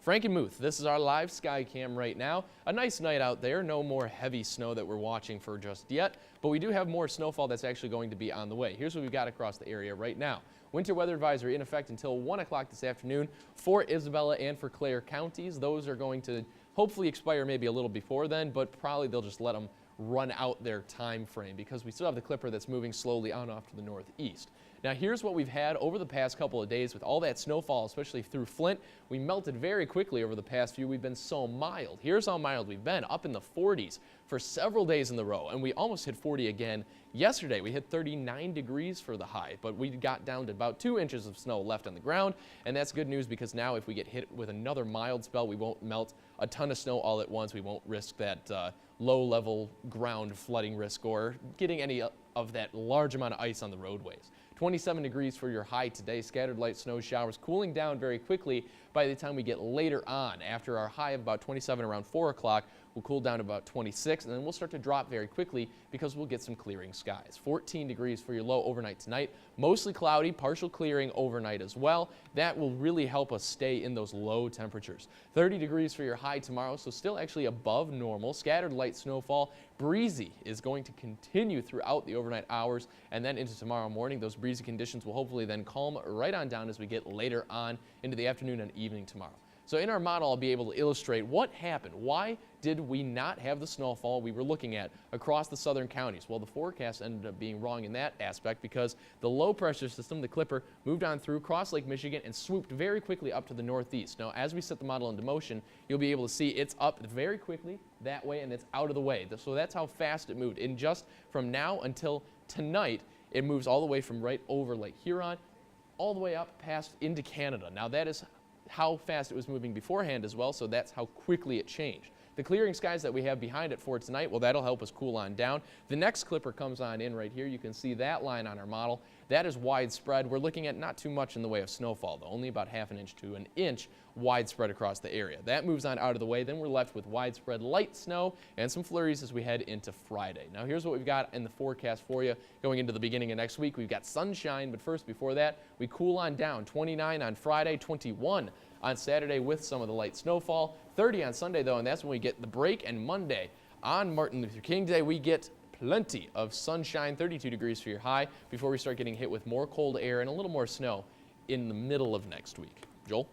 Frankenmuth, this is our live sky cam right now. A nice night out there. No more heavy snow that we're watching for just yet, but we do have more snowfall that's actually going to be on the way. Here's what we've got across the area right now. Winter weather advisory in effect until 1 o'clock this afternoon for Isabella and for Clare counties. Those are going to hopefully expire maybe a little before then, but probably they'll just let them run out their time frame because we still have the clipper that's moving slowly on off to the northeast. Now here's what we've had over the past couple of days with all that snowfall, especially through Flint. We melted very quickly over the past few. We've been so mild. Here's how mild we've been, up in the 40s for several days in a row, and we almost hit 40 again yesterday. We hit 39 degrees for the high, but we got down to about 2 inches of snow left on the ground, and that's good news because now if we get hit with another mild spell, we won't melt a ton of snow all at once. We won't risk that low-level ground flooding risk or getting any of that large amount of ice on the roadways. 27 degrees for your high today. Scattered light snow showers cooling down very quickly by the time we get later on. After our high of about 27 around 4 o'clock, we'll cool down to about 26, and then we'll start to drop very quickly because we'll get some clearing skies. 14 degrees for your low overnight tonight. Mostly cloudy, partial clearing overnight as well. That will really help us stay in those low temperatures. 30 degrees for your high tomorrow, so still actually above normal. Scattered light snowfall. Breezy is going to continue throughout the overnight hours and then into tomorrow morning. Those breezy conditions will hopefully then calm right on down as we get later on into the afternoon and evening tomorrow. So in our model, I'll be able to illustrate what happened. Why did we not have the snowfall we were looking at across the southern counties? Well, the forecast ended up being wrong in that aspect because the low pressure system, the clipper, moved on through across Lake Michigan and swooped very quickly up to the northeast. Now, as we set the model into motion, you'll be able to see it's up very quickly that way and it's out of the way. So that's how fast it moved. In just from now until tonight, it moves all the way from right over Lake Huron all the way up past into Canada. Now, that is how fast it was moving beforehand as well, so that's how quickly it changed. The clearing skies that we have behind it for tonight, well, that'll help us cool on down. The next clipper comes on in right here. You can see that line on our model. That is widespread. We're looking at not too much in the way of snowfall, though, only about ½ an inch to an inch widespread across the area. That moves on out of the way. Then we're left with widespread light snow and some flurries as we head into Friday. Now, here's what we've got in the forecast for you going into the beginning of next week. We've got sunshine, but first, before that, we cool on down. 29 on Friday, 21 on Saturday with some of the light snowfall. 30 on Sunday, though, and that's when we get the break. And Monday, on Martin Luther King Day, we get plenty of sunshine, 32 degrees for your high, before we start getting hit with more cold air and a little more snow in the middle of next week. Joel?